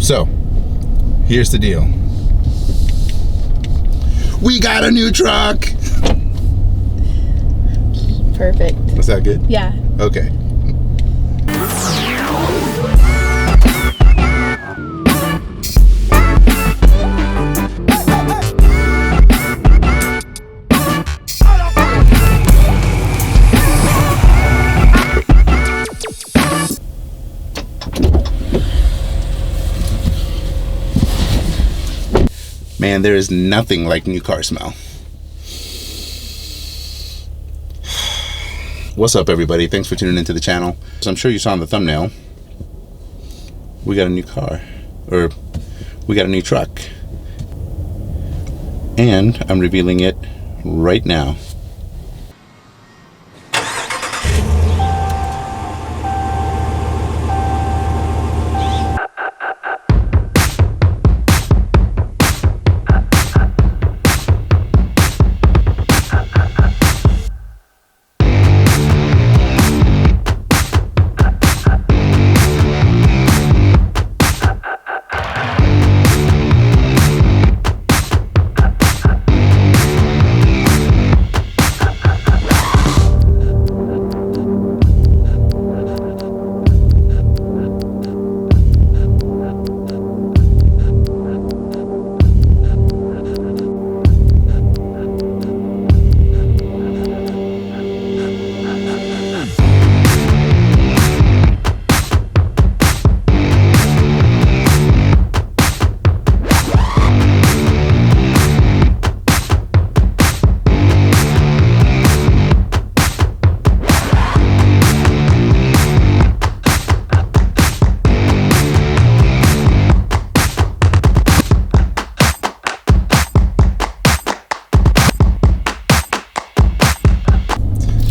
So, here's the deal. We got a new truck! Perfect. Was that good? Yeah. Okay. Man, there is nothing like new car smell. What's up, everybody? Thanks for tuning into the channel. So I'm sure you saw in the thumbnail, we got a new car, or we got a new truck. And I'm revealing it right now.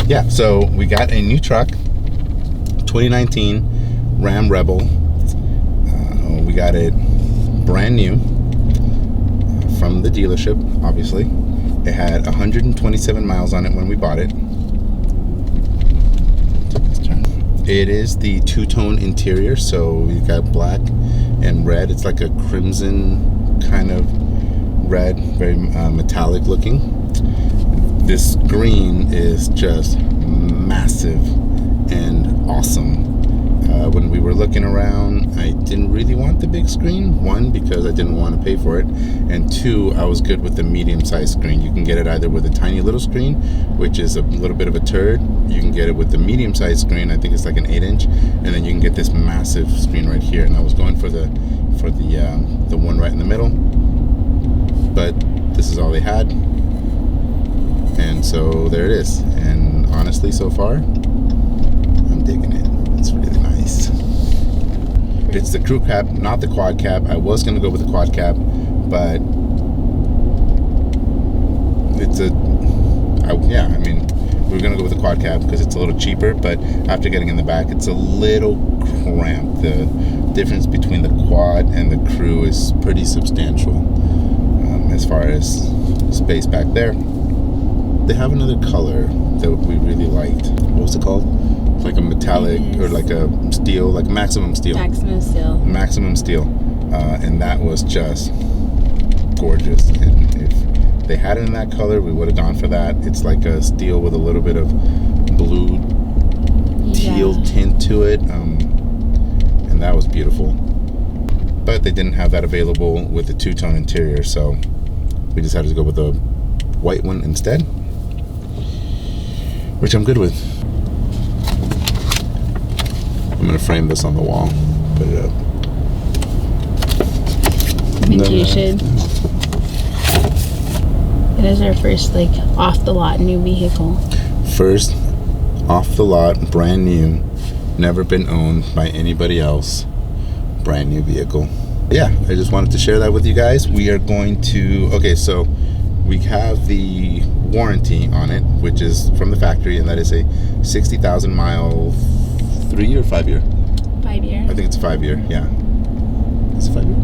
Yeah, so we got a new truck, 2019 Ram Rebel. We got it brand new from the dealership, obviously. It had 127 miles on it when we bought it. It is the two-tone interior, so we got black and red. It's like a crimson kind of red, very metallic looking. This green is just massive and awesome. When we were looking around, I didn't really want the big screen. One, because I didn't want to pay for it, and two, I was good with the medium-sized screen. You can get it either with a tiny little screen, which is a little bit of a turd. You can get it with the medium-sized screen. I think it's like an 8-inch, and then you can get this massive screen right here. And I was going for the one right in the middle, but this is all they had. And so there it is, and honestly, so far, I'm digging it. It's really nice. It's the crew cab, not the quad cab. I was gonna go with the quad cab, but it's we're gonna go with the quad cab because it's a little cheaper, but after getting in the back, it's a little cramped. The difference between the quad and the crew is pretty substantial as far as space back there. They have another color that we really liked. What was it called? It's like a metallic or like a steel, like maximum steel. Maximum steel. Maximum steel. And that was just gorgeous. And if they had it in that color, we would have gone for that. It's like a steel with a little bit of blue teal tint to it. And that was beautiful. But they didn't have that available with the two-tone interior, so we decided to go with the white one instead, which I'm good with. I'm gonna frame this on the wall, put it up. I think you should. It is our first off the lot new vehicle. First off the lot, brand new, never been owned by anybody else, brand new vehicle. Yeah, I just wanted to share that with you guys. We are going to, okay, so we have the warranty on it, which is from the factory, and that is a 60,000 mile 3-year or 5-year? 5-year. I think it's 5-year, yeah. Is it 5-year?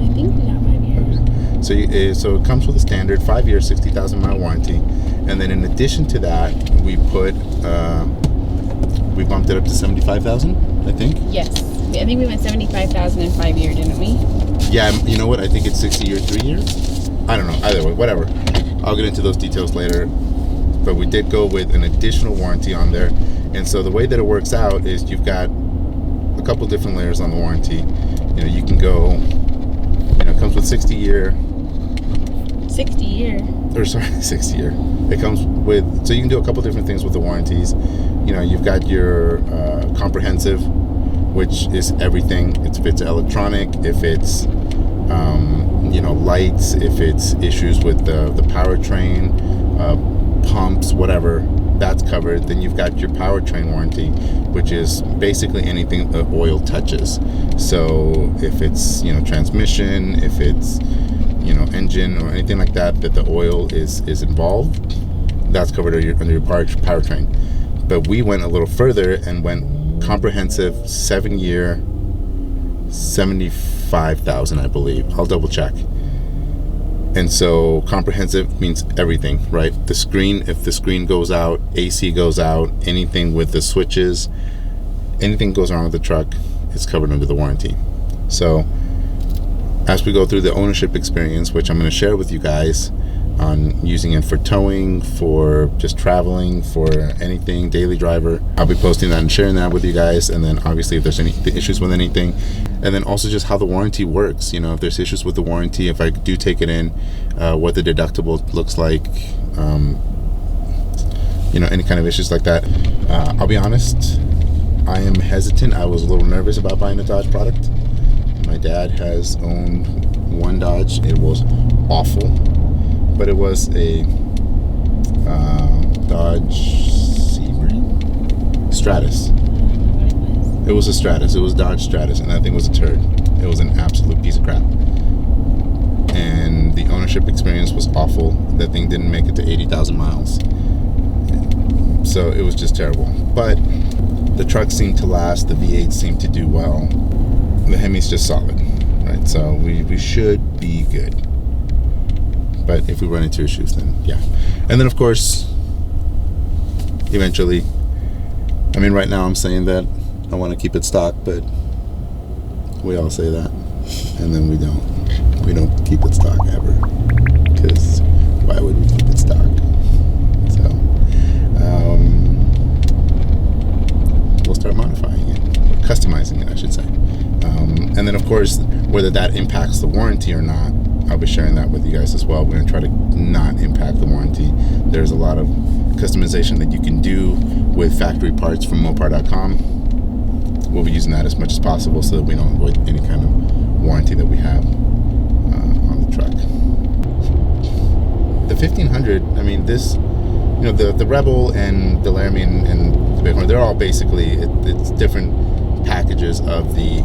I think we got 5 years. So it comes with a standard 5-year, 60,000 mile warranty, and then in addition to that, we bumped it up to 75,000, I think. Yes, I think we went 75,000 in 5-year, didn't we? Yeah, you know what? I think it's 60 or 3 years. I don't know. Either way, whatever. I'll get into those details later. But we did go with an additional warranty on there. And so the way that it works out is you've got a couple different layers on the warranty. You know, you can go, you know, it comes with 60 year. 60 year. Or sorry, 60 year. It comes with, so you can do a couple different things with the warranties. You know, you've got your comprehensive, which is everything. If it's electronic, if it's you know, lights, if it's issues with the powertrain, pumps, whatever, that's covered. Then you've got your powertrain warranty, which is basically anything the oil touches. So if it's, you know, transmission, if it's, you know, engine or anything like that, that the oil is involved, that's covered under your powertrain. But we went a little further and went comprehensive, 7-year, 75,000, I believe. I'll double check. And so comprehensive means everything, right? The screen, if the screen goes out, AC goes out, anything with the switches, anything goes wrong with the truck, it's covered under the warranty. So as we go through the ownership experience, which I'm going to share with you guys on using it for towing, for just traveling, for anything, daily driver, I'll be posting that and sharing that with you guys. And then obviously if there's any issues with anything, and then also just how the warranty works. You know, if there's issues with the warranty, if I do take it in, what the deductible looks like, you know, any kind of issues like that. I'll be honest, I am hesitant. I was a little nervous about buying a Dodge product. My dad has owned one Dodge. It was awful, but it was a Dodge Sebring? Stratus. It was a Stratus. It was Dodge Stratus, and that thing was a turd. It was an absolute piece of crap. And the ownership experience was awful. That thing didn't make it to 80,000 miles. So it was just terrible. But the truck seemed to last. The V8 seemed to do well. The Hemi's just solid, right? So we should be good. But if we run into issues, then yeah. And then of course, eventually, I mean, right now I'm saying that I want to keep it stock, but we all say that, and then we don't keep it stock ever, because why would we keep it stock? So we'll start modifying it, or customizing it, I should say. And then of course, whether that impacts the warranty or not, I'll be sharing that with you guys as well. We're going to try to not impact the warranty. There's a lot of customization that you can do with factory parts from Mopar.com. We'll be using that as much as possible so that we don't avoid any kind of warranty that we have on the truck. The 1500, I mean, this, you know, the Rebel and the Laramie and the Bighorn, they're all basically, it's different packages of the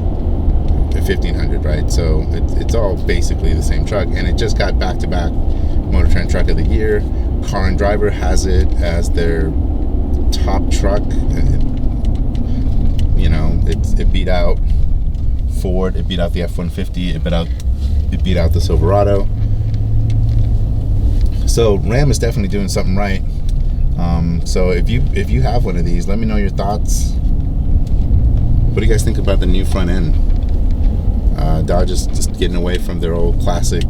1500, right? So it's all basically the same truck, and it just got back-to-back Motor Trend Truck of the Year. Car and Driver has it as their top truck. You know, it beat out Ford, it beat out the F-150, it beat out the Silverado. So Ram is definitely doing something right. So if you have one of these, let me know your thoughts. What do you guys think about the new front end? Dodge is just getting away from their old classic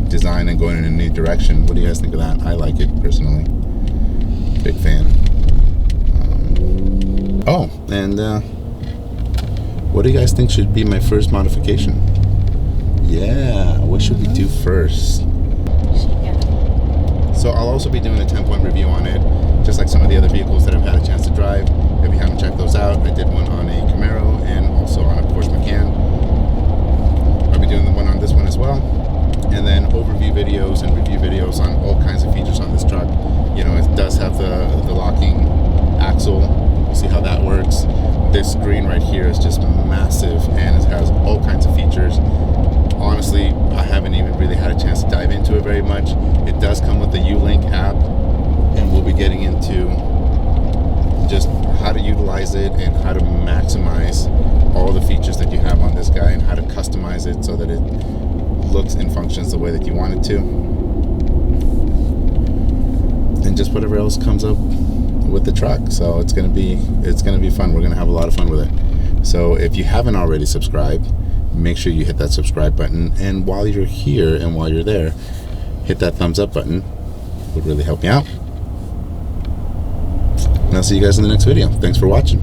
design and going in a new direction. What do you guys think of that? I like it personally. Big fan. Oh, and what do you guys think should be my first modification? Yeah, what should we do first? So I'll also be doing a 10-point review on it, just like some of the other vehicles that I've had a chance to drive. If you haven't checked those out, I did one on a Camaro and also on a Porsche Macan. I'll be doing the one on this one as well. And then overview videos and review videos on all kinds of features on this truck. You know, it does have the locking axle. See how that works. This screen right here is just massive, and it has all kinds of features. Honestly, I haven't even really had a chance to dive into it very much. It does come with the U-Link app, and we'll be getting into just how to utilize it and how to maximize all the features that you have on this guy, and how to customize it so that it looks and functions the way that you want it to, and just whatever else comes up with the truck. So it's gonna be fun. We're gonna have a lot of fun with it. So if you haven't already subscribed, make sure you hit that subscribe button. And while you're here and while you're there, hit that thumbs up button. Would really help me out. And I'll see you guys in the next video. Thanks for watching.